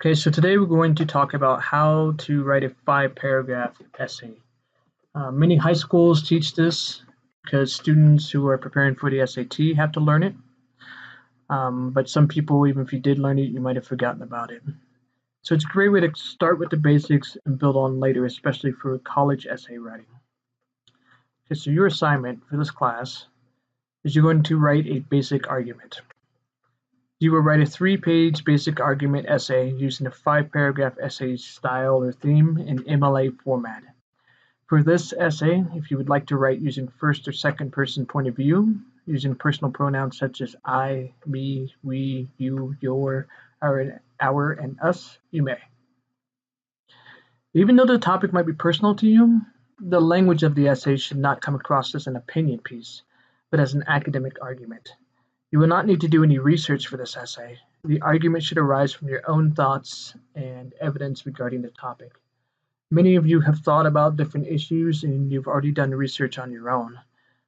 Okay, so today we're going to talk about how to write a 5-paragraph essay. Many high schools teach this because students who are preparing for the SAT have to learn it. But some people, even if you did learn it, you might have forgotten about it. So it's a great way to start with the basics and build on later, especially for college essay writing. Okay, so your assignment for this class is you're going to write a basic argument. You will write a 3-page basic argument essay using a 5-paragraph essay style or theme in MLA format. For this essay, if you would like to write using first or second person point of view, using personal pronouns such as I, me, we, you, your, our, and us, you may. Even though the topic might be personal to you, the language of the essay should not come across as an opinion piece, but as an academic argument. You will not need to do any research for this essay. The argument should arise from your own thoughts and evidence regarding the topic. Many of you have thought about different issues and you've already done research on your own.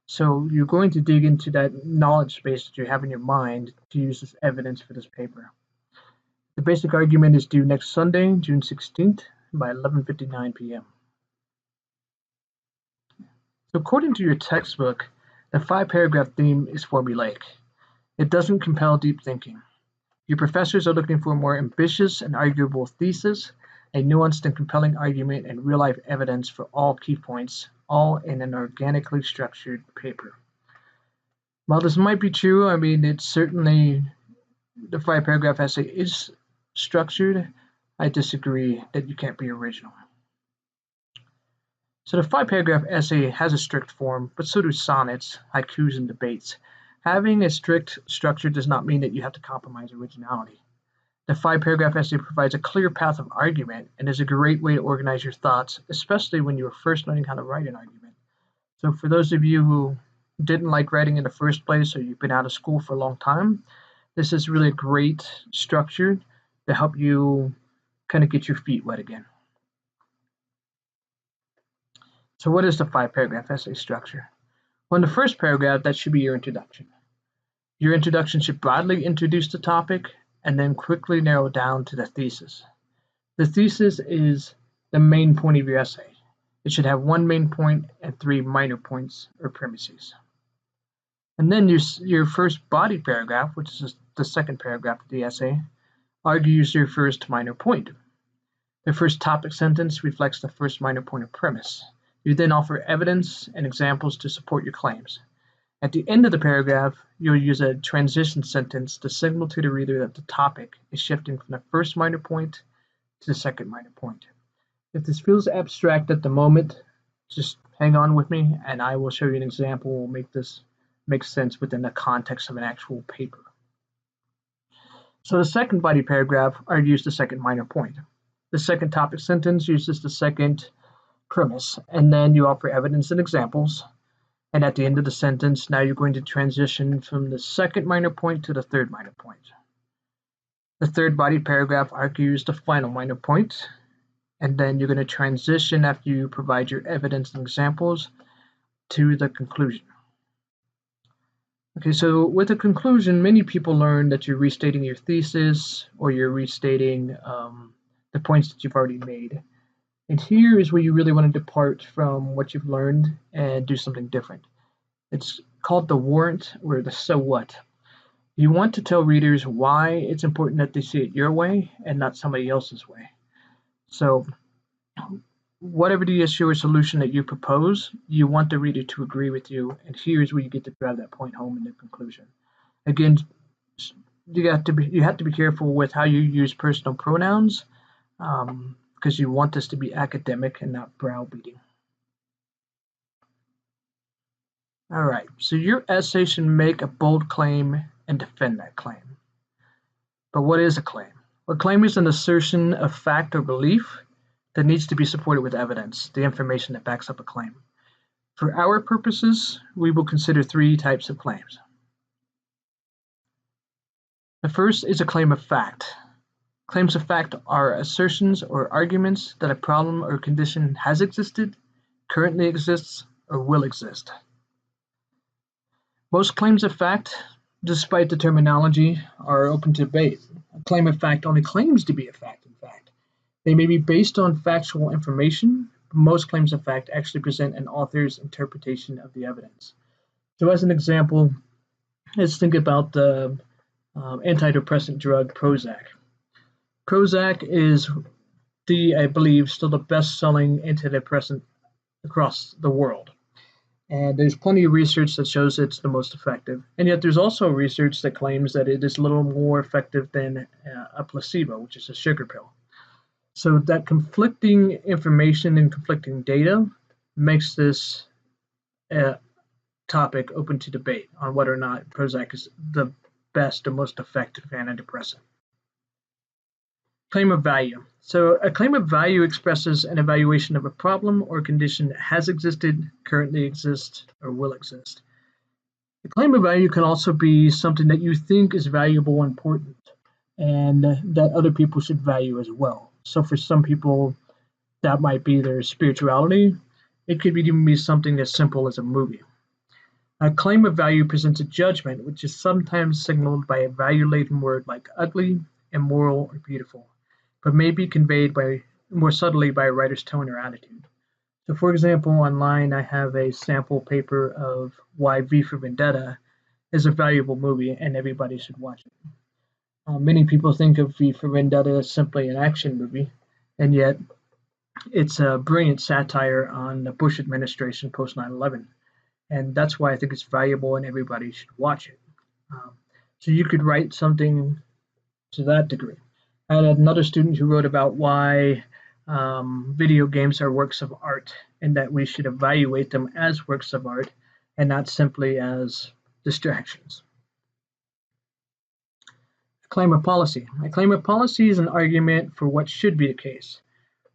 So you're going to dig into that knowledge base that you have in your mind to use as evidence for this paper. The basic argument is due next Sunday, June 16th by 11:59 p.m. So according to your textbook, the 5-paragraph theme is formulaic. It doesn't compel deep thinking. Your professors are looking for a more ambitious and arguable thesis, a nuanced and compelling argument, and real-life evidence for all key points, all in an organically structured paper. While this might be true, it's certainly the 5-paragraph essay is structured. I disagree that you can't be original. So the 5-paragraph essay has a strict form, but so do sonnets, haikus, and debates. Having a strict structure does not mean that you have to compromise originality. The 5-paragraph essay provides a clear path of argument and is a great way to organize your thoughts, especially when you are first learning how to write an argument. So for those of you who didn't like writing in the first place or you've been out of school for a long time, this is really a great structure to help you kind of get your feet wet again. So what is the 5-paragraph essay structure? Well, in the first paragraph, that should be your introduction. Your introduction should broadly introduce the topic and then quickly narrow down to the thesis. The thesis is the main point of your essay. It should have one main point and 3 minor points or premises. And then your first body paragraph, which is the second paragraph of the essay, argues your first minor point. The first topic sentence reflects the first minor point or premise. You then offer evidence and examples to support your claims. At the end of the paragraph, you'll use a transition sentence to signal to the reader that the topic is shifting from the first minor point to the second minor point. If this feels abstract at the moment, just hang on with me and I will show you an example will make this make sense within the context of an actual paper. So the second body paragraph argues the second minor point. The second topic sentence uses the second premise, and then you offer evidence and examples. And at the end of the sentence, now you're going to transition from the second minor point to the third minor point. The third body paragraph argues the final minor point, and then you're going to transition after you provide your evidence and examples to the conclusion. Okay, so with the conclusion, many people learn that you're restating your thesis or you're restating the points that you've already made. And here is where you really want to depart from what you've learned and do something different. It's called the warrant or the so what. You want to tell readers why it's important that they see it your way and not somebody else's way. So whatever the issue or solution that you propose, you want the reader to agree with you, and here's where you get to drive that point home in the conclusion. Again, you have to be careful with how you use personal pronouns, because you want this to be academic and not browbeating. All right, so your essay should make a bold claim and defend that claim. But what is a claim? A claim is an assertion of fact or belief that needs to be supported with evidence, the information that backs up a claim. For our purposes, we will consider 3 types of claims. The first is a claim of fact. Claims of fact are assertions or arguments that a problem or condition has existed, currently exists, or will exist. Most claims of fact, despite the terminology, are open to debate. A claim of fact only claims to be a fact in They may be based on factual information, but most claims of fact actually present an author's interpretation of the evidence. So as an example, let's think about the antidepressant drug Prozac. Prozac is I believe, still the best-selling antidepressant across the world. And there's plenty of research that shows it's the most effective. And yet there's also research that claims that it is a little more effective than a placebo, which is a sugar pill. So that conflicting information and conflicting data makes this topic open to debate on whether or not Prozac is the best or most effective antidepressant. Claim of value. So a claim of value expresses an evaluation of a problem or condition that has existed, currently exists, or will exist. A claim of value can also be something that you think is valuable and important, and that other people should value as well. So for some people, that might be their spirituality. It could even be something as simple as a movie. A claim of value presents a judgment, which is sometimes signaled by a value-laden word like ugly, immoral, or beautiful, but may be conveyed more subtly by a writer's tone or attitude. So for example, online I have a sample paper of why V for Vendetta is a valuable movie and everybody should watch it. Many people think of V for Vendetta as simply an action movie, and yet it's a brilliant satire on the Bush administration post 9/11. And that's why I think it's valuable and everybody should watch it. So you could write something to that degree. I had another student who wrote about why video games are works of art and that we should evaluate them as works of art and not simply as distractions. A claim of policy. A claim of policy is an argument for what should be the case,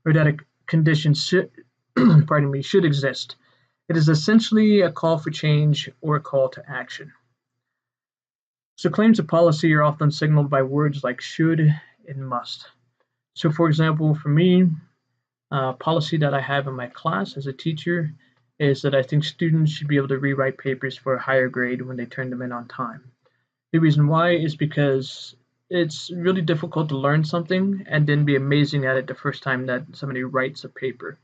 or that a condition should, should exist. It is essentially a call for change or a call to action. So claims of policy are often signaled by words like should and must. So for example, for me, policy that I have in my class as a teacher is that I think students should be able to rewrite papers for a higher grade when they turn them in on time. The reason why is because it's really difficult to learn something and then be amazing at it the first time that somebody writes a paper.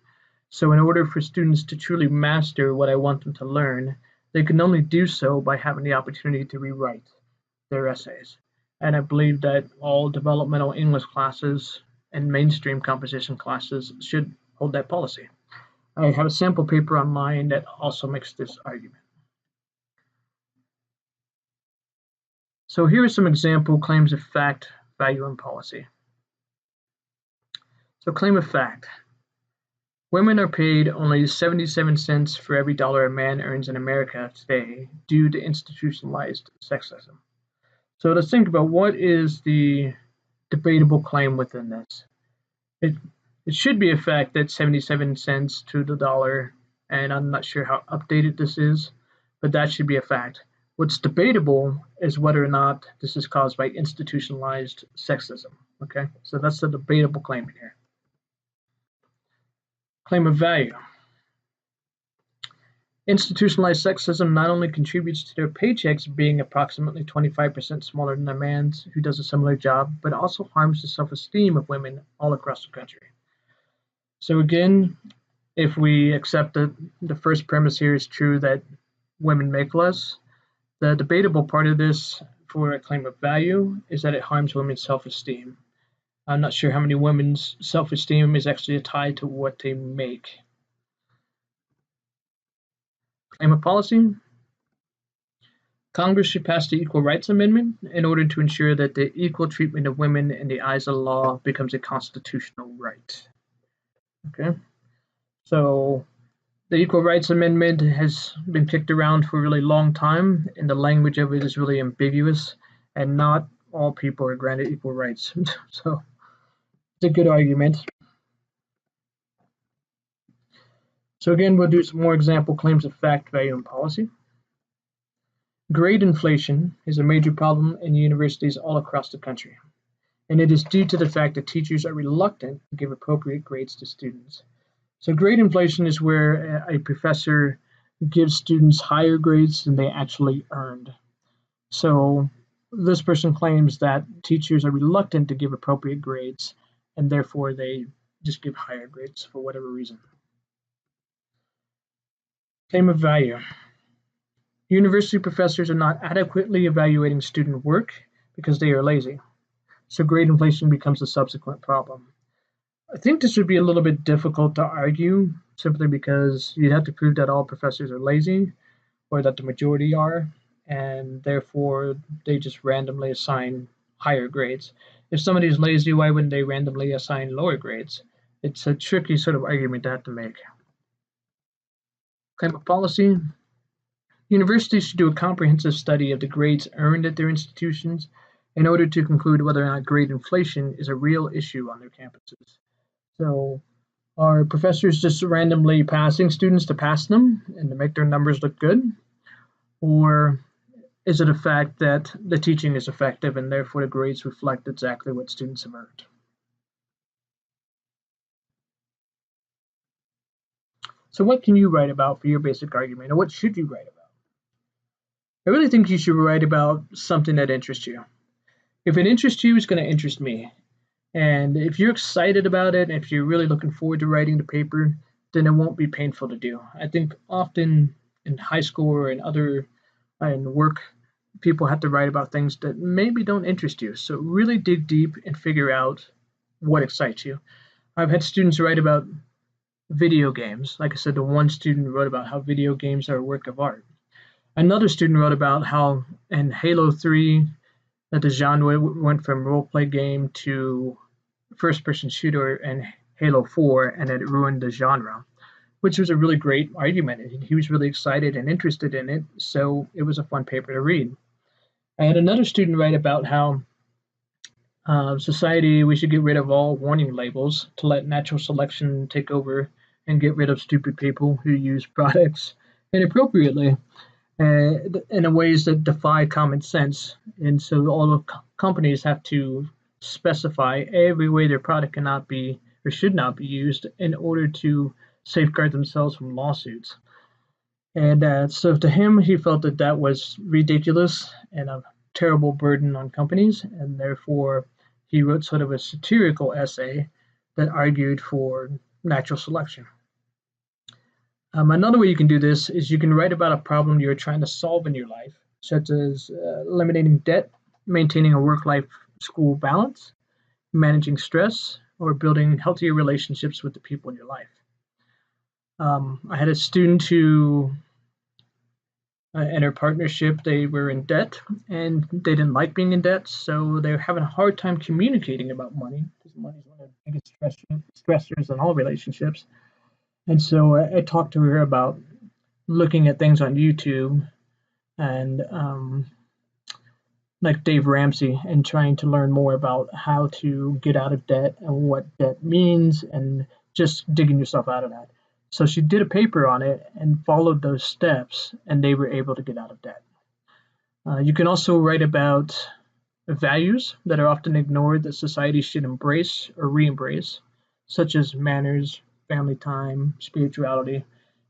So in order for students to truly master what I want them to learn, they can only do so by having the opportunity to rewrite their essays. And I believe that all developmental English classes and mainstream composition classes should hold that policy. I have a sample paper online that also makes this argument. So here are some example claims of fact, value, and policy. So claim of fact. Women are paid only 77 cents for every dollar a man earns in America today due to institutionalized sexism. So let's think about what is the debatable claim within this. It should be a fact that 77 cents to the dollar, and I'm not sure how updated this is, but that should be a fact. What's debatable is whether or not this is caused by institutionalized sexism. Okay, so that's the debatable claim here. Claim of value. Institutionalized sexism not only contributes to their paychecks being approximately 25% smaller than a man's who does a similar job, but also harms the self-esteem of women all across the country. So again, if we accept that the first premise here is true that women make less, the debatable part of this for a claim of value is that it harms women's self-esteem. I'm not sure how many women's self-esteem is actually tied to what they make. Claim of policy. Congress should pass the Equal Rights Amendment in order to ensure that the equal treatment of women in the eyes of the law becomes a constitutional right. Okay, so the Equal Rights Amendment has been kicked around for a really long time, and the language of it is really ambiguous, and not all people are granted equal rights. So it's a good argument. So again, we'll do some more example claims of fact, value, and policy. Grade inflation is a major problem in universities all across the country, and it is due to the fact that teachers are reluctant to give appropriate grades to students. So grade inflation is where a professor gives students higher grades than they actually earned. So this person claims that teachers are reluctant to give appropriate grades, and therefore they just give higher grades for whatever reason. Claim of value. University professors are not adequately evaluating student work because they are lazy, so grade inflation becomes a subsequent problem. I think this would be a little bit difficult to argue simply because you'd have to prove that all professors are lazy or that the majority are, and therefore they just randomly assign higher grades. If somebody's lazy, why wouldn't they randomly assign lower grades? It's a tricky sort of argument to have to make. Claim of policy. Universities should do a comprehensive study of the grades earned at their institutions in order to conclude whether or not grade inflation is a real issue on their campuses. So, are professors just randomly passing students to pass them and to make their numbers look good? Or is it a fact that the teaching is effective and therefore the grades reflect exactly what students have earned? So what can you write about for your basic argument, or what should you write about? I really think you should write about something that interests you. If it interests you, it's going to interest me. And if you're excited about it, if you're really looking forward to writing the paper, then it won't be painful to do. I think often in high school or in work, people have to write about things that maybe don't interest you. So really dig deep and figure out what excites you. I've had students write about video games. Like I said, the one student wrote about how video games are a work of art. Another student wrote about how in Halo 3 that the genre went from role play game to first person shooter in Halo 4 and it ruined the genre, which was a really great argument. He was really excited and interested in it, so it was a fun paper to read. I had another student write about how society, we should get rid of all warning labels to let natural selection take over and get rid of stupid people who use products inappropriately in ways that defy common sense. And so all the companies have to specify every way their product cannot be or should not be used in order to safeguard themselves from lawsuits. And so to him, he felt that that was ridiculous and a terrible burden on companies, and therefore he wrote sort of a satirical essay that argued for natural selection. Another way you can do this is you can write about a problem you're trying to solve in your life, such as eliminating debt, maintaining a work-life school balance, managing stress, or building healthier relationships with the people in your life. I had a student who, in her partnership, they were in debt and they didn't like being in debt, so they were having a hard time communicating about money because money is one of the biggest stressors in all relationships. And so I talked to her about looking at things on YouTube and like Dave Ramsey and trying to learn more about how to get out of debt and what debt means and just digging yourself out of that. So she did a paper on it and followed those steps, and they were able to get out of debt. You can also write about values that are often ignored that society should embrace or re-embrace, such as manners, family time, spirituality.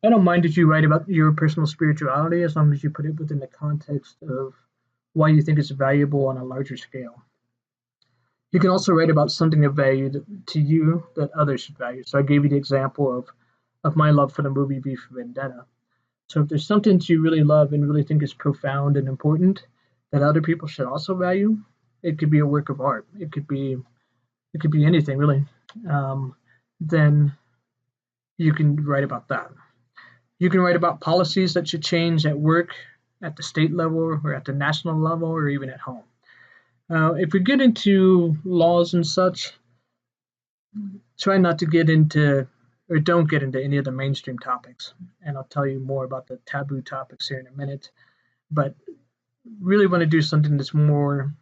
I don't mind if you write about your personal spirituality as long as you put it within the context of why you think it's valuable on a larger scale. You can also write about something of value to you that others should value. So I gave you the example of my love for the movie V for Vendetta. So if there's something that you really love and really think is profound and important that other people should also value, it could be a work of art. It could be anything really. Then you can write about that. You can write about policies that should change at work, at the state level, or at the national level, or even at home. If we get into laws and such, try not to get into or don't get into any of the mainstream topics. And I'll tell you more about the taboo topics here in a minute. But really want to do something that's more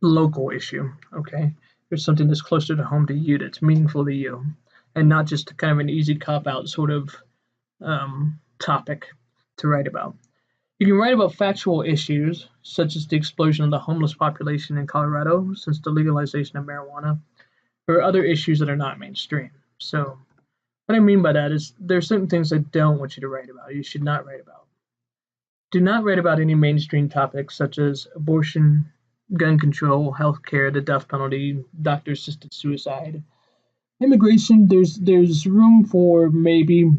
local issue, okay? There's something that's closer to home to you, that's meaningful to you, and not just kind of an easy cop-out sort of topic to write about. You can write about factual issues, such as the explosion of the homeless population in Colorado since the legalization of marijuana, or other issues that are not mainstream. So what I mean by that is there are certain things I don't want you to write about, you should not write about. Do not write about any mainstream topics such as abortion, gun control, healthcare, the death penalty, doctor-assisted suicide. Immigration, there's room for maybe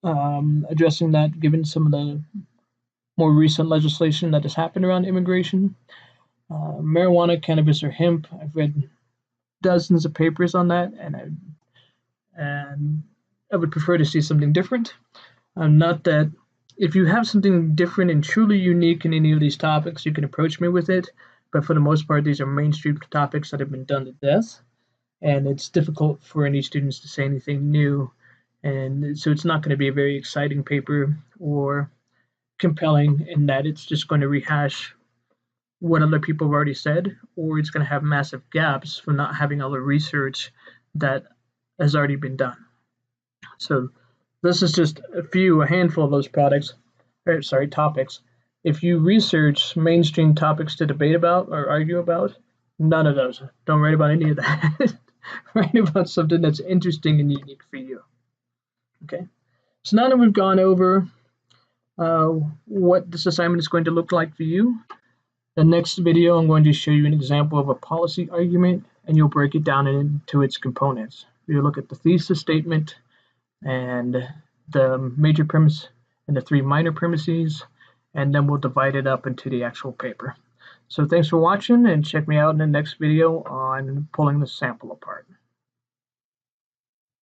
addressing that, given some of the more recent legislation that has happened around immigration. Marijuana, cannabis, or hemp. I've read dozens of papers on that, and I would prefer to see something different. Not that if you have something different and truly unique in any of these topics, you can approach me with it. But for the most part, these are mainstream topics that have been done to death, and it's difficult for any students to say anything new. And so it's not going to be a very exciting paper or compelling in that it's just going to rehash what other people have already said, or it's going to have massive gaps from not having all the research that has already been done. So this is just a handful of those topics. If you research mainstream topics to debate about or argue about, none of those. Don't write about any of that. Write about something that's interesting and unique for you. Okay. So now that we've gone over what this assignment is going to look like for you, the next video I'm going to show you an example of a policy argument, and you'll break it down into its components. You'll look at the thesis statement and the major premise and the three minor premises, and then we'll divide it up into the actual paper. So thanks for watching, and check me out in the next video on pulling the sample apart.